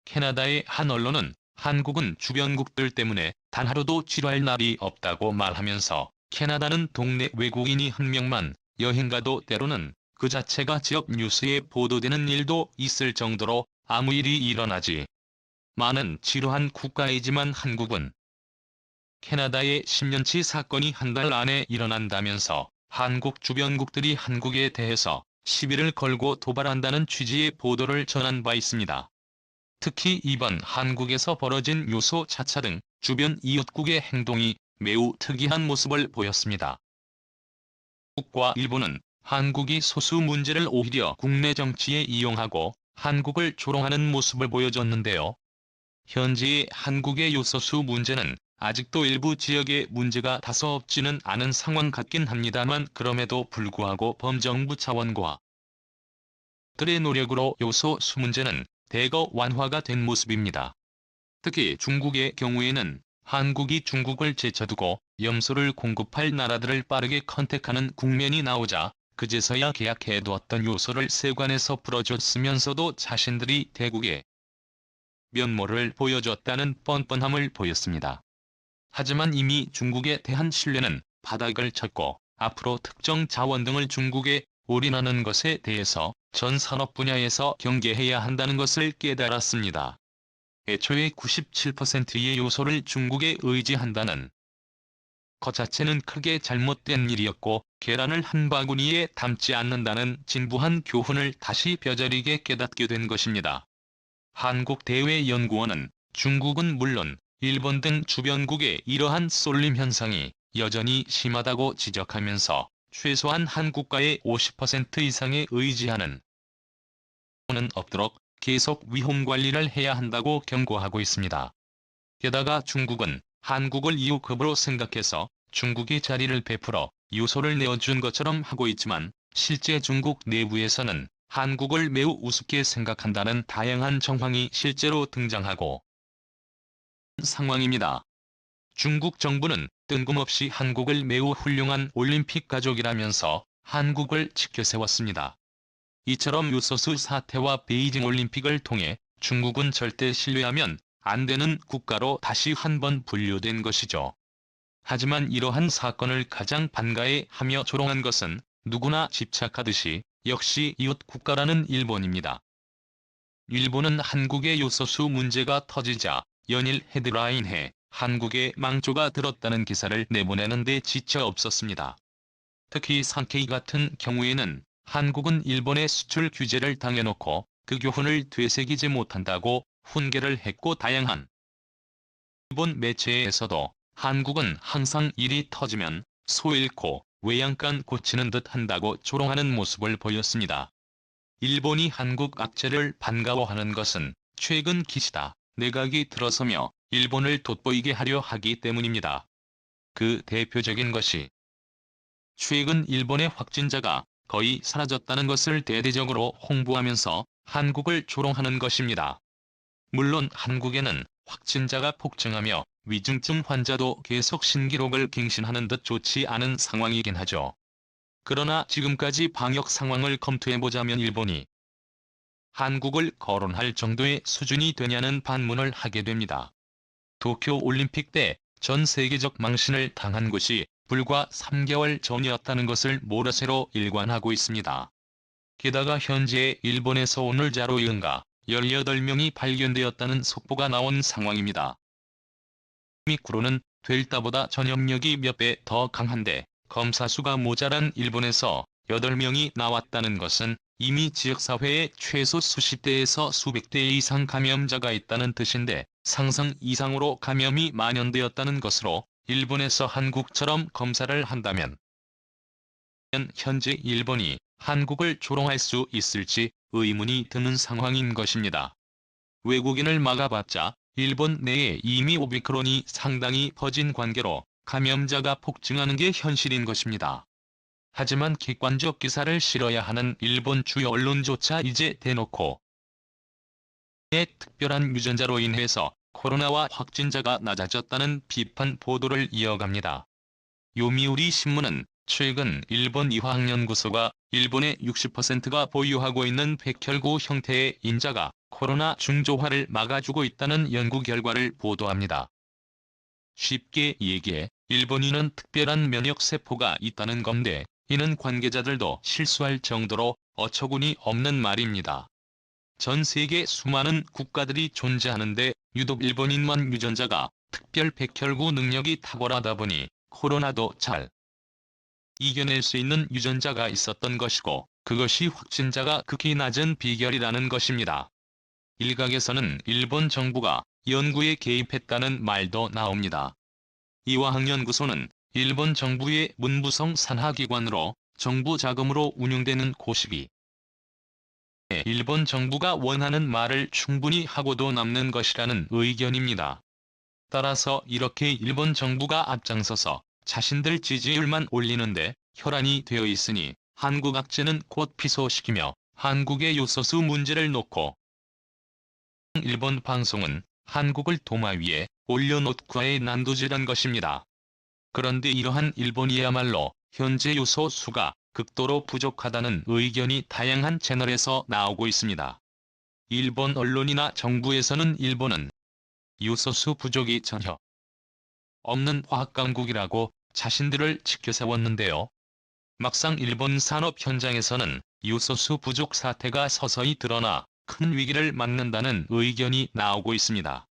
캐나다의 한 언론은 한국은 주변국들 때문에 단 하루도 치료할 날이 없다고 말하면서 캐나다는 동네 외국인이 한 명만 여행 가도 때로는 그 자체가 지역 뉴스에 보도되는 일도 있을 정도로 아무 일이 일어나지 많은 치료한 국가이지만 한국은 캐나다의 10년치 사건이 한 달 안에 일어난다면서 한국 주변국들이 한국에 대해서 시비를 걸고 도발한다는 취지의 보도를 전한 바 있습니다. 특히 이번 한국에서 벌어진 요소 차차 등 주변 이웃국의 행동이 매우 특이한 모습을 보였습니다. 한국과 일본은 한국이 소수 문제를 오히려 국내 정치에 이용하고 한국을 조롱하는 모습을 보여줬는데요. 현재의 한국의 요소수 문제는 아직도 일부 지역에 문제가 다소 없지는 않은 상황 같긴 합니다만 그럼에도 불구하고 범정부 차원과 들의 노력으로 요소수 문제는 대거 완화가 된 모습입니다. 특히 중국의 경우에는 한국이 중국을 제쳐두고 염소를 공급할 나라들을 빠르게 컨택하는 국면이 나오자 그제서야 계약해두었던 요소를 세관에서 풀어줬으면서도 자신들이 대국에 면모를 보여줬다는 뻔뻔함을 보였습니다. 하지만 이미 중국에 대한 신뢰는 바닥을 쳤고 앞으로 특정 자원 등을 중국에 올인하는 것에 대해서 전 산업 분야에서 경계해야 한다는 것을 깨달았습니다. 애초에 97%의 요소를 중국에 의지한다는 것 자체는 크게 잘못된 일이었고 계란을 한 바구니에 담지 않는다는 진부한 교훈을 다시 뼈저리게 깨닫게 된 것입니다. 한국대외연구원은 중국은 물론 일본 등 주변국의 이러한 쏠림 현상이 여전히 심하다고 지적하면서 최소한 한국과의 50% 이상에 의지하는 는 없도록 계속 위험 관리를 해야 한다고 경고하고 있습니다. 게다가 중국은 한국을 이웃급으로 생각해서 중국이 자리를 베풀어 요소를 내어준 것처럼 하고 있지만 실제 중국 내부에서는 한국을 매우 우습게 생각한다는 다양한 정황이 실제로 등장하고 상황입니다. 중국 정부는 뜬금없이 한국을 매우 훌륭한 올림픽 가족이라면서 한국을 치켜세웠습니다. 이처럼 요소수 사태와 베이징 올림픽을 통해 중국은 절대 신뢰하면 안 되는 국가로 다시 한번 분류된 것이죠. 하지만 이러한 사건을 가장 반가해하며 조롱한 것은 누구나 집착하듯이 역시 이웃 국가라는 일본입니다. 일본은 한국의 요소수 문제가 터지자 연일 헤드라인에 한국의 망조가 들었다는 기사를 내보내는 데 지쳐 없었습니다. 특히 산케이 같은 경우에는 한국은 일본의 수출 규제를 당해놓고 그 교훈을 되새기지 못한다고 훈계를 했고 다양한 일본 매체에서도 한국은 항상 일이 터지면 소 잃고 외양간 고치는 듯 한다고 조롱하는 모습을 보였습니다. 일본이 한국 악재를 반가워하는 것은 최근 기시다 내각이 들어서며 일본을 돋보이게 하려 하기 때문입니다. 그 대표적인 것이 최근 일본의 확진자가 거의 사라졌다는 것을 대대적으로 홍보하면서 한국을 조롱하는 것입니다. 물론 한국에는 확진자가 폭증하며 위중증 환자도 계속 신기록을 갱신하는 듯 좋지 않은 상황이긴 하죠. 그러나 지금까지 방역 상황을 검토해보자면 일본이 한국을 거론할 정도의 수준이 되냐는 반문을 하게 됩니다. 도쿄올림픽 때 전 세계적 망신을 당한 곳이 불과 3개월 전이었다는 것을 모라새로 일관하고 있습니다. 게다가 현재 일본에서 오늘 자료에 18명이 발견되었다는 속보가 나온 상황입니다. 오미크론은 델타보다 전염력이 몇 배 더 강한데 검사 수가 모자란 일본에서 8명이 나왔다는 것은 이미 지역사회에 최소 수십 대에서 수백 대 이상 감염자가 있다는 뜻인데 상상 이상으로 감염이 만연되었다는 것으로 일본에서 한국처럼 검사를 한다면 현재 일본이 한국을 조롱할 수 있을지 의문이 드는 상황인 것입니다. 외국인을 막아봤자 일본 내에 이미 오미크론이 상당히 퍼진 관계로 감염자가 폭증하는 게 현실인 것입니다. 하지만 객관적 기사를 실어야 하는 일본 주요 언론조차 이제 대놓고 특별한 유전자로 인해서 코로나와 확진자가 낮아졌다는 비판 보도를 이어갑니다. 요미우리 신문은 최근 일본 이화학연구소가 일본의 60%가 보유하고 있는 백혈구 형태의 인자가 코로나 중조화를 막아주고 있다는 연구 결과를 보도합니다. 쉽게 얘기해 일본인은 특별한 면역세포가 있다는 건데, 이는 관계자들도 실수할 정도로 어처구니 없는 말입니다. 전 세계 수많은 국가들이 존재하는데 유독 일본인만 유전자가 특별 백혈구 능력이 탁월하다 보니 코로나도 잘 이겨낼 수 있는 유전자가 있었던 것이고, 그것이 확진자가 극히 낮은 비결이라는 것입니다. 일각에서는 일본 정부가 연구에 개입했다는 말도 나옵니다. 이화학연구소는 일본 정부의 문부성 산하기관으로 정부 자금으로 운영되는 곳이기 일본 정부가 원하는 말을 충분히 하고도 남는 것이라는 의견입니다. 따라서 이렇게 일본 정부가 앞장서서 자신들 지지율만 올리는데 혈안이 되어 있으니 한국 악재는 곧 피소시키며 한국의 요소수 문제를 놓고 일본 방송은 한국을 도마 위에 올려놓고의 난도질한 것입니다. 그런데 이러한 일본이야말로 현재 요소수가 극도로 부족하다는 의견이 다양한 채널에서 나오고 있습니다. 일본 언론이나 정부에서는 일본은 요소수 부족이 전혀 없는 화학강국이라고 자신들을 지켜세웠는데요. 막상 일본 산업 현장에서는 요소수 부족 사태가 서서히 드러나 큰 위기를 맞는다는 의견이 나오고 있습니다.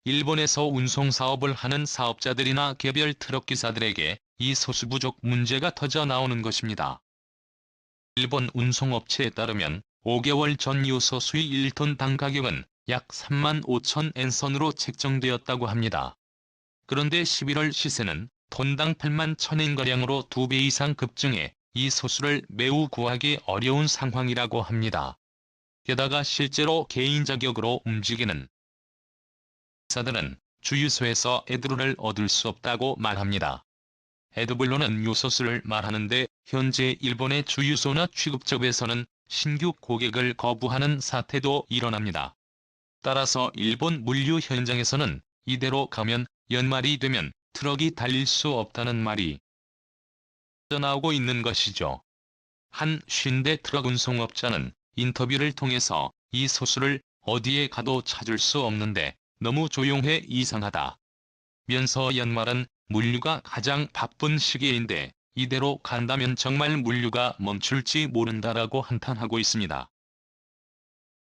일본에서 운송사업을 하는 사업자들이나 개별 트럭기사들에게 이 소수 부족 문제가 터져 나오는 것입니다. 일본 운송업체에 따르면 5개월 전 요소수의 1톤당 가격은 약 35,000엔선으로 책정되었다고 합니다. 그런데 11월 시세는 톤당 81,000엔가량으로 2배 이상 급증해 이 소수를 매우 구하기 어려운 상황이라고 합니다. 게다가 실제로 개인 자격으로 움직이는 사들은 주유소에서 에드루를 얻을 수 없다고 말합니다. 에드블로는 요소수를 말하는데 현재 일본의 주유소나 취급점에서는 신규 고객을 거부하는 사태도 일어납니다. 따라서 일본 물류 현장에서는 이대로 가면 연말이 되면 트럭이 달릴 수 없다는 말이 나오고 있는 것이죠. 한 50대 트럭 운송업자는 인터뷰를 통해서 이 소수를 어디에 가도 찾을 수 없는데 너무 조용해 이상하다 면서 연말은 물류가 가장 바쁜 시기인데 이대로 간다면 정말 물류가 멈출지 모른다라고 한탄하고 있습니다.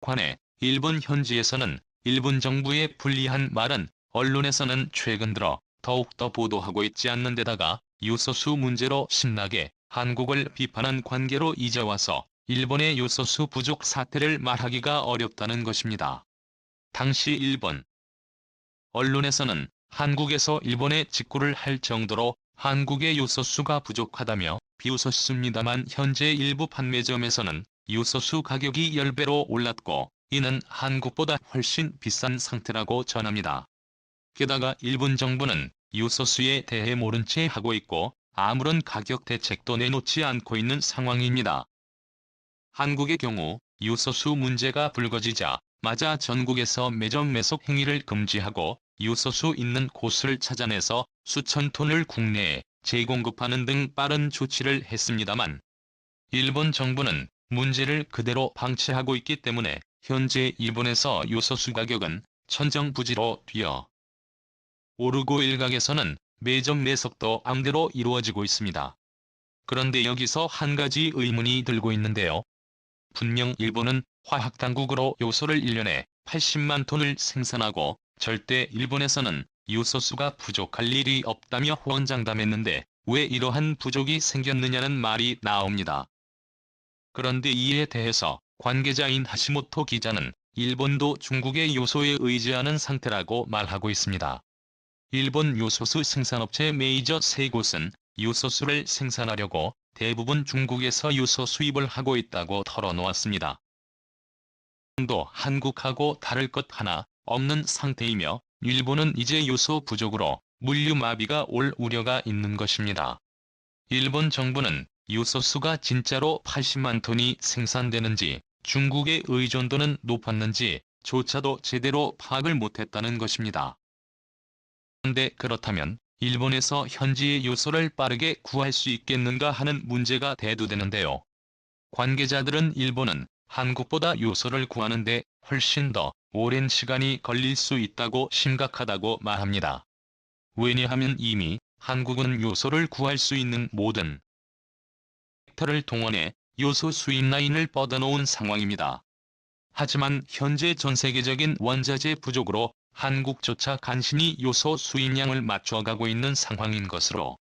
관해 일본 현지에서는 일본 정부의 불리한 말은 언론에서는 최근 들어 더욱더 보도하고 있지 않는 데다가 요소수 문제로 신나게 한국을 비판한 관계로 이제 와서 일본의 요소수 부족 사태를 말하기가 어렵다는 것입니다. 당시 일본 언론에서는 한국에서 일본에 직구를 할 정도로 한국의 요소수가 부족하다며 비웃었습니다만 현재 일부 판매점에서는 요소수 가격이 10배로 올랐고 이는 한국보다 훨씬 비싼 상태라고 전합니다. 게다가 일본 정부는 요소수에 대해 모른 채 하고 있고 아무런 가격 대책도 내놓지 않고 있는 상황입니다. 한국의 경우 요소수 문제가 불거지자마자 전국에서 매점 매속 행위를 금지하고 요소수 있는 곳을 찾아내서 수천 톤을 국내에 재공급하는 등 빠른 조치를 했습니다만 일본 정부는 문제를 그대로 방치하고 있기 때문에 현재 일본에서 요소수 가격은 천정부지로 뛰어 오르고 일각에서는 매점 매석도 암대로 이루어지고 있습니다. 그런데 여기서 한 가지 의문이 들고 있는데요. 분명 일본은 화학당국으로 요소를 1년에 80만 톤을 생산하고 절대 일본에서는 요소수가 부족할 일이 없다며 호언장담했는데 왜 이러한 부족이 생겼느냐는 말이 나옵니다. 그런데 이에 대해서 관계자인 하시모토 기자는 일본도 중국의 요소에 의지하는 상태라고 말하고 있습니다. 일본 요소수 생산업체 메이저 3곳은 요소수를 생산하려고 대부분 중국에서 요소 수입을 하고 있다고 털어놓았습니다. 도 한국하고 다를 것 하나 없는 상태이며 일본은 이제 요소 부족으로 물류 마비가 올 우려가 있는 것입니다. 일본 정부는 요소수가 진짜로 80만 톤이 생산되는지 중국의 의존도는 높았는지 조차도 제대로 파악을 못했다는 것입니다. 그런데 그렇다면 일본에서 현지의 요소를 빠르게 구할 수 있겠는가 하는 문제가 대두되는데요. 관계자들은 일본은 한국보다 요소를 구하는데 훨씬 더 오랜 시간이 걸릴 수 있다고 심각하다고 말합니다. 왜냐하면 이미 한국은 요소를 구할 수 있는 모든 섹터를 동원해 요소 수입 라인을 뻗어놓은 상황입니다. 하지만 현재 전 세계적인 원자재 부족으로 한국조차 간신히 요소 수입량을 맞춰가고 있는 상황인 것으로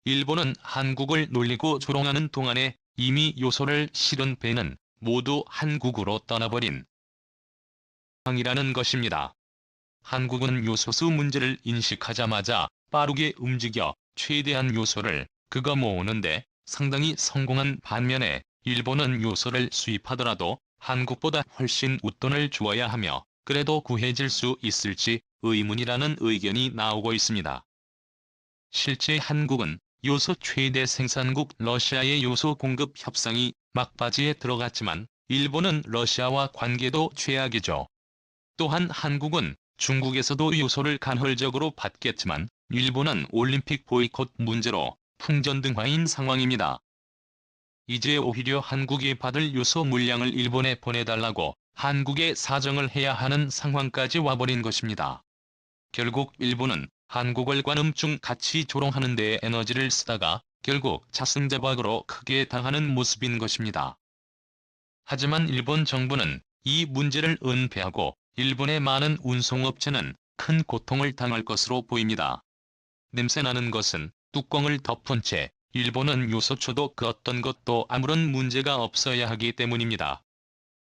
일본은 한국을 놀리고 조롱하는 동안에 이미 요소를 실은 배는 모두 한국으로 떠나버린 상황이라는 것입니다. 한국은 요소수 문제를 인식하자마자 빠르게 움직여 최대한 요소를 모으는데 상당히 성공한 반면에 일본은 요소를 수입하더라도 한국보다 훨씬 웃돈을 주어야 하며 그래도 구해질 수 있을지 의문이라는 의견이 나오고 있습니다. 실제 한국은 요소 최대 생산국 러시아의 요소 공급 협상이 막바지에 들어갔지만 일본은 러시아와 관계도 최악이죠. 또한 한국은 중국에서도 요소를 간헐적으로 받겠지만 일본은 올림픽 보이콧 문제로 풍전등화인 상황입니다. 이제 오히려 한국이 받을 요소 물량을 일본에 보내달라고 한국에 사정을 해야 하는 상황까지 와버린 것입니다. 결국 일본은 한국을 관음증 같이 조롱하는 데에 에너지를 쓰다가 결국 자승자박으로 크게 당하는 모습인 것입니다. 하지만 일본 정부는 이 문제를 은폐하고 일본의 많은 운송업체는 큰 고통을 당할 것으로 보입니다. 냄새나는 것은 뚜껑을 덮은 채 일본은 요소초도 그 어떤 것도 아무런 문제가 없어야 하기 때문입니다.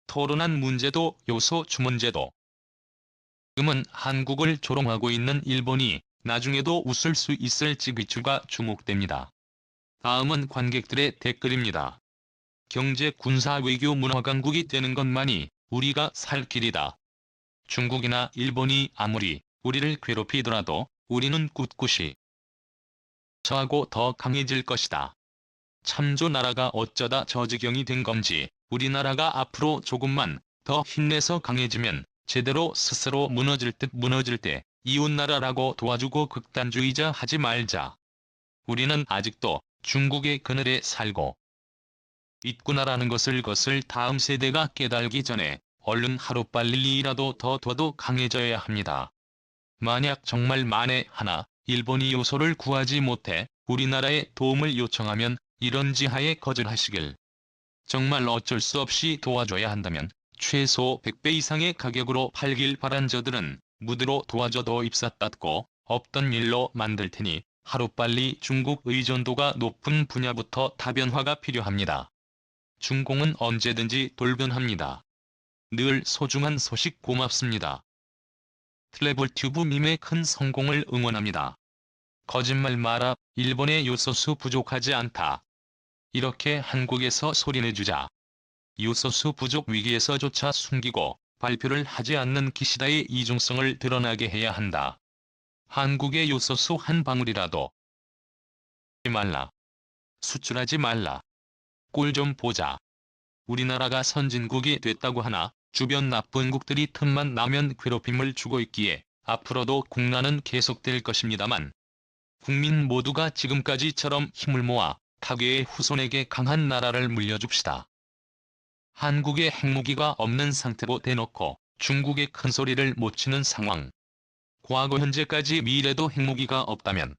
토론한 문제도 요소추 문제도. 지금은 한국을 조롱하고 있는 일본이 나중에도 웃을 수 있을지 귀추가 주목됩니다. 다음은 관객들의 댓글입니다. 경제, 군사, 외교, 문화 강국이 되는 것만이 우리가 살 길이다. 중국이나 일본이 아무리 우리를 괴롭히더라도 우리는 꿋꿋이 저하고 더 강해질 것이다. 참조 나라가 어쩌다 저 지경이 된 건지 우리나라가 앞으로 조금만 더 힘내서 강해지면 제대로 스스로 무너질 때 이웃나라라고 도와주고 극단주의자 하지 말자. 우리는 아직도 중국의 그늘에 살고 있구나라는 것을 다음 세대가 깨달기 전에 얼른 하루빨리라도 더 강해져야 합니다. 만약 정말 만에 하나 일본이 요소를 구하지 못해 우리나라에 도움을 요청하면 이런 지하에 거절하시길. 정말 어쩔 수 없이 도와줘야 한다면 최소 100배 이상의 가격으로 팔길 바란 저들은 무드로 도와줘도 입사 닫고 없던 일로 만들 테니 하루빨리 중국 의존도가 높은 분야부터 다변화가 필요합니다. 중공은 언제든지 돌변합니다. 늘 소중한 소식 고맙습니다. 트래블튜브 밈의 큰 성공을 응원합니다. 거짓말 마라. 일본의 요소수 부족하지 않다. 이렇게 한국에서 소리내주자. 요소수 부족 위기에서조차 숨기고 발표를 하지 않는 기시다의 이중성을 드러나게 해야 한다. 한국의 요소수 한 방울이라도 말라. 수출하지 말라. 꼴 좀 보자. 우리나라가 선진국이 됐다고 하나 주변 나쁜국들이 틈만 나면 괴롭힘을 주고 있기에 앞으로도 국난은 계속될 것입니다만 국민 모두가 지금까지처럼 힘을 모아 타계의 후손에게 강한 나라를 물려줍시다. 한국에 핵무기가 없는 상태로 대놓고 중국에 큰소리를 못 치는 상황. 과거 현재까지 미래도 핵무기가 없다면